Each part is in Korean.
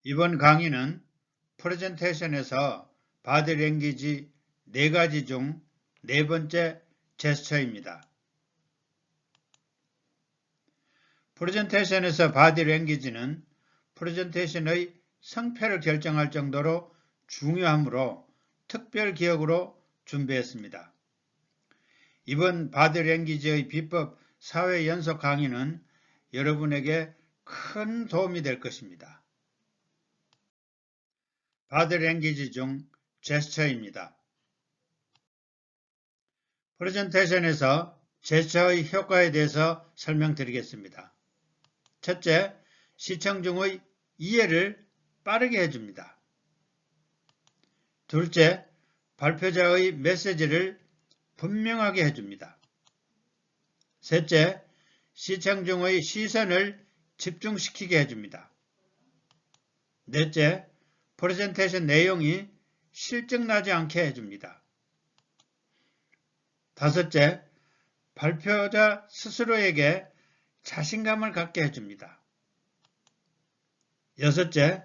이번 강의는 프레젠테이션에서 바디 랭귀지 4가지 중 4번째 제스처입니다. 프레젠테이션에서 바디 랭귀지는 프레젠테이션의 성패를 결정할 정도로 중요하므로 특별 기억으로 준비했습니다. 이번 바디 랭귀지의 비법 4회 연속 강의는 여러분에게 큰 도움이 될 것입니다. 바디 랭귀지 중 제스처입니다. 프레젠테이션에서 제스처의 효과에 대해서 설명드리겠습니다. 첫째, 시청 중의 이해를 빠르게 해줍니다. 둘째, 발표자의 메시지를 분명하게 해줍니다. 셋째, 시청 중의 시선을 집중시키게 해줍니다. 넷째, 프레젠테이션 내용이 실증나지 않게 해줍니다. 다섯째, 발표자 스스로에게 자신감을 갖게 해줍니다. 여섯째,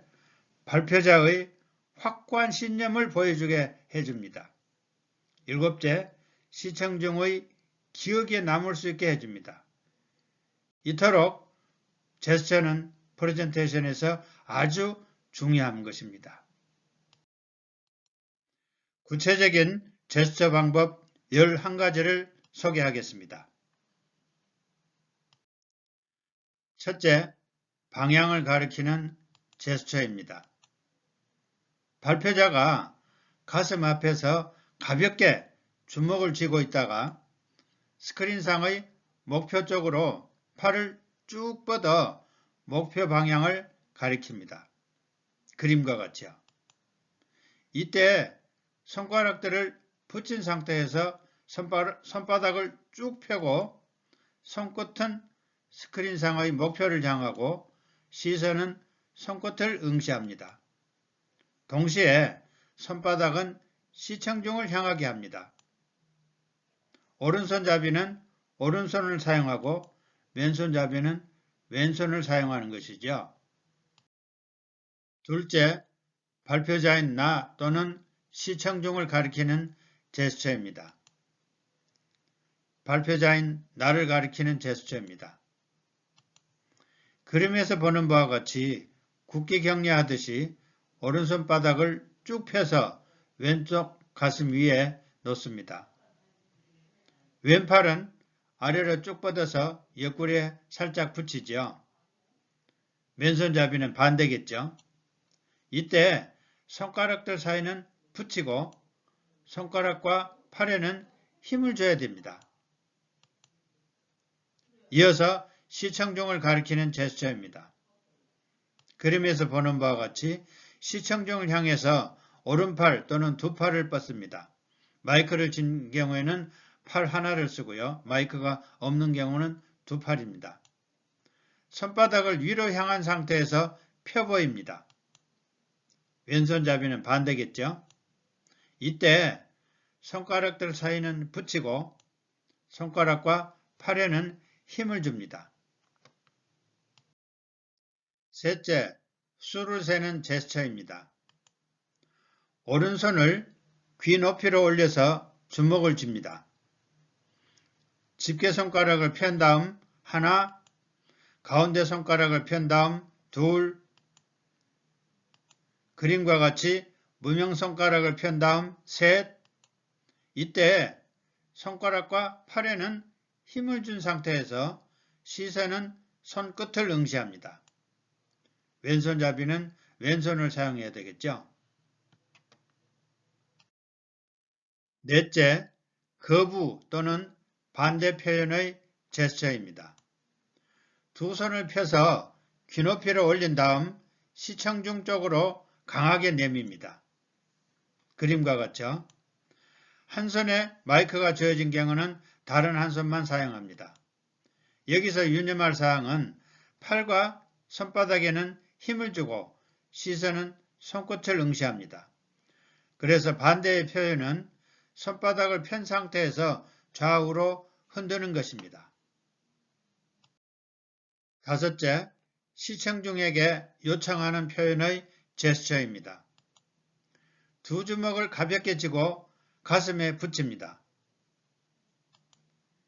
발표자의 확고한 신념을 보여주게 해줍니다. 일곱째, 시청 중의 기억에 남을 수 있게 해줍니다. 이토록 제스처는 프레젠테이션에서 아주 중요한 것입니다. 구체적인 제스처 방법 11가지를 소개하겠습니다. 첫째, 방향을 가리키는 제스처입니다. 발표자가 가슴 앞에서 가볍게 주먹을 쥐고 있다가 스크린상의 목표 쪽으로 팔을 쭉 뻗어 목표 방향을 가리킵니다. 그림과 같죠. 이때 손가락들을 붙인 상태에서 손바닥을 쭉 펴고 손끝은 스크린상의 목표를 향하고 시선은 손끝을 응시합니다. 동시에 손바닥은 시청중을 향하게 합니다. 오른손잡이는 오른손을 사용하고 왼손잡이는 왼손을 사용하는 것이죠. 둘째, 발표자인 나 또는 시청중을 가리키는 제스처입니다. 발표자인 나를 가리키는 제스처입니다. 그림에서 보는 바와 같이 굳게 격려하듯이 오른손바닥을 쭉 펴서 왼쪽 가슴 위에 놓습니다. 왼팔은 아래로 쭉 뻗어서 옆구리에 살짝 붙이죠. 왼손잡이는 반대겠죠. 이때 손가락들 사이는 붙이고 손가락과 팔에는 힘을 줘야 됩니다. 이어서 시청중을 가리키는 제스처입니다. 그림에서 보는 바와 같이 시청중을 향해서 오른팔 또는 두 팔을 뻗습니다. 마이크를 쥔 경우에는 팔 하나를 쓰고요. 마이크가 없는 경우는 두 팔입니다. 손바닥을 위로 향한 상태에서 펴 보입니다. 왼손잡이는 반대겠죠. 이때 손가락들 사이는 붙이고 손가락과 팔에는 힘을 줍니다. 셋째, 수를 세는 제스처입니다. 오른손을 귀 높이로 올려서 주먹을 쥡니다. 집게 손가락을 편 다음 하나, 가운데 손가락을 편 다음 둘, 그림과 같이 무명 손가락을 편 다음 셋. 이때 손가락과 팔에는 힘을 준 상태에서 시선은 손끝을 응시합니다. 왼손잡이는 왼손을 사용해야 되겠죠. 넷째, 거부 또는 반대 표현의 제스처입니다. 두 손을 펴서 귀 높이로 올린 다음 시청중 쪽으로 강하게 내밉니다. 그림과 같죠. 한 손에 마이크가 쥐어진 경우는 다른 한 손만 사용합니다. 여기서 유념할 사항은 팔과 손바닥에는 힘을 주고 시선은 손끝을 응시합니다. 그래서 반대의 표현은 손바닥을 편 상태에서 좌우로 흔드는 것입니다. 다섯째, 시청중에게 요청하는 표현의 제스처입니다. 두 주먹을 가볍게 쥐고 가슴에 붙입니다.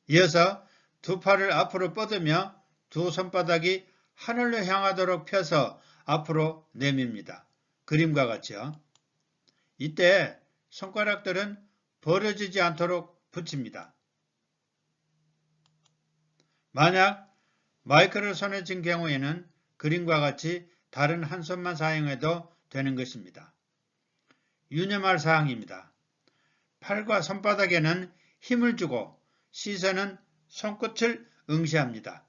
이어서 두 팔을 앞으로 뻗으며 두 손바닥이 하늘로 향하도록 펴서 앞으로 내밉니다. 그림과 같이요. 이때 손가락들은 벌어지지 않도록 붙입니다. 만약 마이크를 손에 쥔 경우에는 그림과 같이 다른 한 손만 사용해도 되는 것입니다. 유념할 사항입니다. 팔과 손바닥에는 힘을 주고 시선은 손끝을 응시합니다.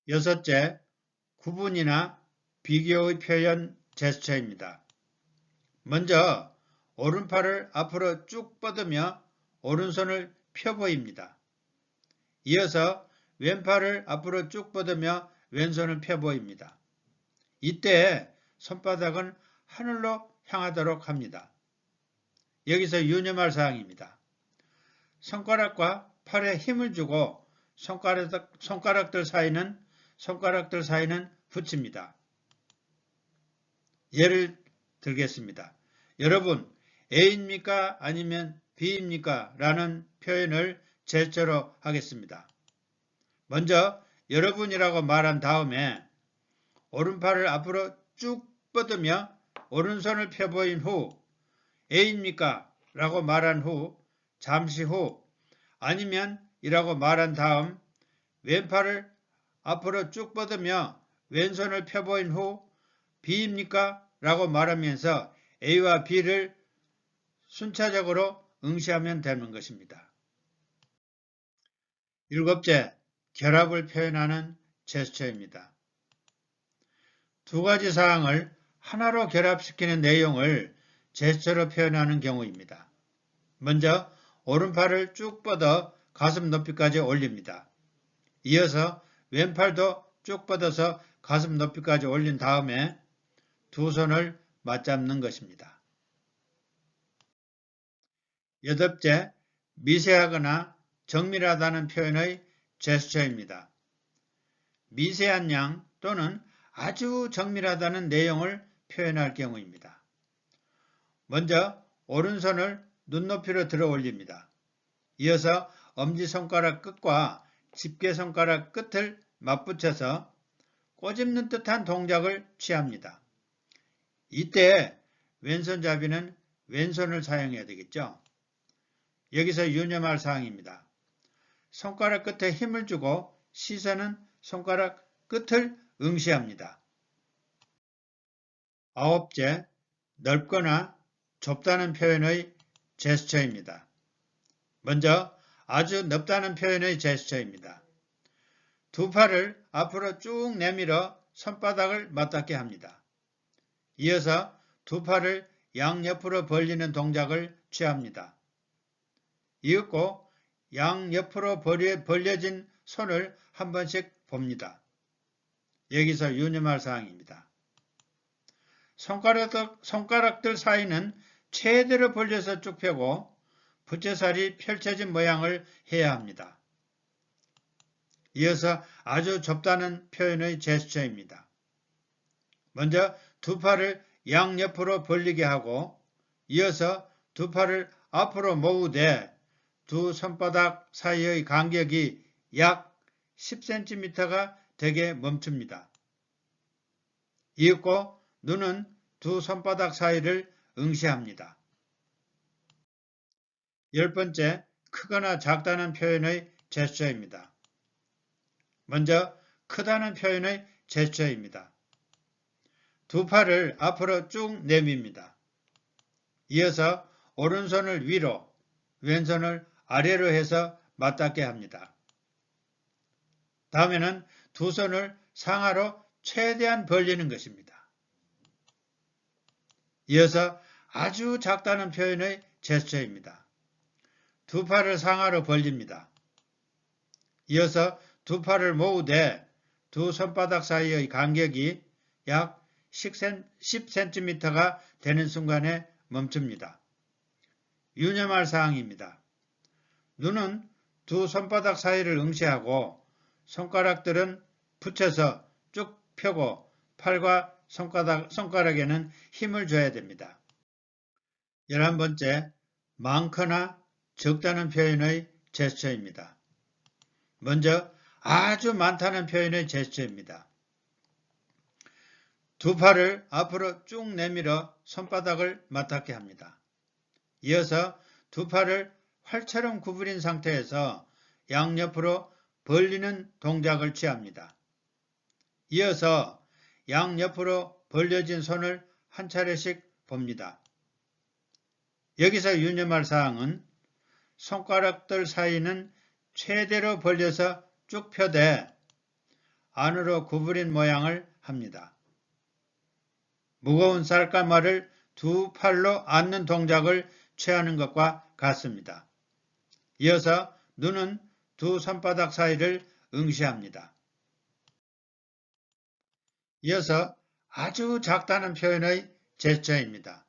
여섯째, 구분이나 비교의 표현 제스처입니다. 먼저 오른팔을 앞으로 쭉 뻗으며 오른손을 펴 보입니다. 이어서 왼팔을 앞으로 쭉 뻗으며 왼손을 펴 보입니다. 이때 손바닥은 하늘로 향하도록 합니다. 여기서 유념할 사항입니다. 손가락과 팔에 힘을 주고 손가락들 사이는 붙입니다. 예를 들겠습니다. 여러분, A입니까? 아니면 B입니까? 라는 표현을 제스처로 하겠습니다. 먼저 여러분이라고 말한 다음에 오른팔을 앞으로 쭉 뻗으며 오른손을 펴보인 후 A입니까? 라고 말한 후 잠시 후 아니면 이라고 말한 다음 왼팔을 앞으로 쭉 뻗으며 왼손을 펴보인 후 B입니까? 라고 말하면서 A와 B를 순차적으로 응시하면 되는 것입니다. 일곱째, 결합을 표현하는 제스처입니다. 두 가지 사항을 하나로 결합시키는 내용을 제스처로 표현하는 경우입니다. 먼저 오른팔을 쭉 뻗어 가슴 높이까지 올립니다. 이어서 왼팔도 쭉 뻗어서 가슴 높이까지 올린 다음에 두 손을 맞잡는 것입니다. 여덟째, 미세하거나 정밀하다는 표현의 제스처입니다. 미세한 양 또는 아주 정밀하다는 내용을 표현할 경우입니다. 먼저 오른손을 눈높이로 들어 올립니다. 이어서 엄지손가락 끝과 집게손가락 끝을 맞붙여서 꼬집는 듯한 동작을 취합니다. 이때 왼손잡이는 왼손을 사용해야 되겠죠. 여기서 유념할 사항입니다. 손가락 끝에 힘을 주고 시선은 손가락 끝을 응시합니다. 아홉째, 넓거나 좁다는 표현의 제스처입니다. 먼저 아주 넓다는 표현의 제스처입니다. 두 팔을 앞으로 쭉 내밀어 손바닥을 맞닿게 합니다. 이어서 두 팔을 양옆으로 벌리는 동작을 취합니다. 이윽고 양옆으로 벌려진 손을 한 번씩 봅니다. 여기서 유념할 사항입니다. 손가락들 사이는 최대로 벌려서 쭉 펴고 부채살이 펼쳐진 모양을 해야 합니다. 이어서 아주 좁다는 표현의 제스처입니다. 먼저 두 팔을 양옆으로 벌리게 하고 이어서 두 팔을 앞으로 모으되 두 손바닥 사이의 간격이 약 10cm가 되게 멈춥니다. 이윽고 눈은 두 손바닥 사이를 응시합니다. 열 번째, 크거나 작다는 표현의 제스처입니다. 먼저 크다는 표현의 제스처입니다. 두 팔을 앞으로 쭉 내밉니다. 이어서 오른손을 위로, 왼손을 아래로 해서 맞닿게 합니다. 다음에는 두 손을 상하로 최대한 벌리는 것입니다. 이어서 아주 작다는 표현의 제스처입니다. 두 팔을 상하로 벌립니다. 이어서 두 팔을 모으되 두 손바닥 사이의 간격이 약 10cm가 되는 순간에 멈춥니다. 유념할 사항입니다. 눈은 두 손바닥 사이를 응시하고 손가락들은 붙여서 펴고 팔과 손가락에는 힘을 줘야 됩니다. 11번째, 많거나 적다는 표현의 제스처입니다. 먼저 아주 많다는 표현의 제스처입니다. 두 팔을 앞으로 쭉 내밀어 손바닥을 맞닿게 합니다. 이어서 두 팔을 활처럼 구부린 상태에서 양옆으로 벌리는 동작을 취합니다. 이어서 양옆으로 벌려진 손을 한 차례씩 봅니다. 여기서 유념할 사항은 손가락들 사이는 최대로 벌려서 쭉 펴되 안으로 구부린 모양을 합니다. 무거운 쌀가마를 두 팔로 안는 동작을 취하는 것과 같습니다. 이어서 눈은 두 손바닥 사이를 응시합니다. 이어서 아주 작다는 표현의 제스처입니다.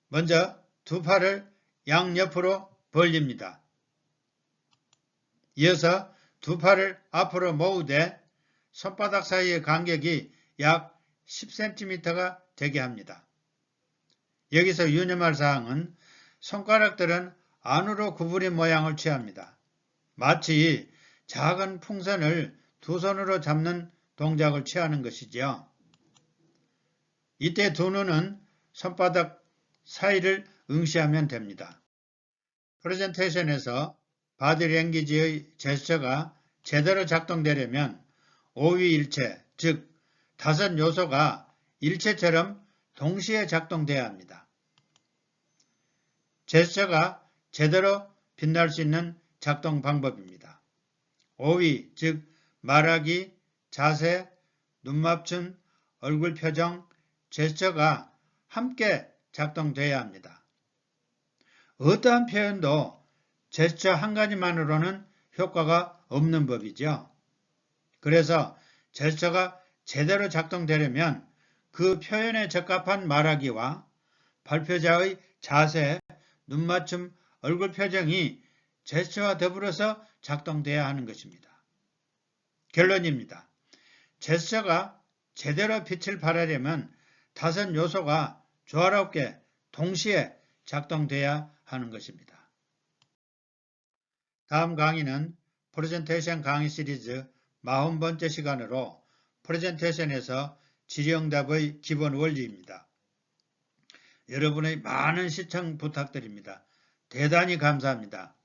먼저 두 팔을 양옆으로 벌립니다. 이어서 두 팔을 앞으로 모으되 손바닥 사이의 간격이 약 10cm가 되게 합니다. 여기서 유념할 사항은 손가락들은 안으로 구부린 모양을 취합니다. 마치 작은 풍선을 두 손으로 잡는 동작을 취하는 것이지요. 이때 두 눈은 손바닥 사이를 응시하면 됩니다. 프레젠테이션에서 바디랭귀지의 제스처가 제대로 작동되려면 오위일체, 즉 다섯 요소가 일체처럼 동시에 작동돼야 합니다. 제스처가 제대로 빛날 수 있는 작동 방법입니다. 오위, 즉 말하기, 자세, 눈맞춤, 얼굴 표정, 제스처가 함께 작동돼야 합니다. 어떠한 표현도 제스처 한 가지만으로는 효과가 없는 법이죠. 그래서 제스처가 제대로 작동되려면 그 표현에 적합한 말하기와 발표자의 자세, 눈맞춤, 얼굴 표정이 제스처와 더불어서 작동돼야 하는 것입니다. 결론입니다. 제스처가 제대로 빛을 발하려면 다섯 요소가 조화롭게 동시에 작동돼야 하는 것입니다. 다음 강의는 프레젠테이션 강의 시리즈 40번째 시간으로 프레젠테이션에서 질의응답의 기본 원리입니다. 여러분의 많은 시청 부탁드립니다. 대단히 감사합니다.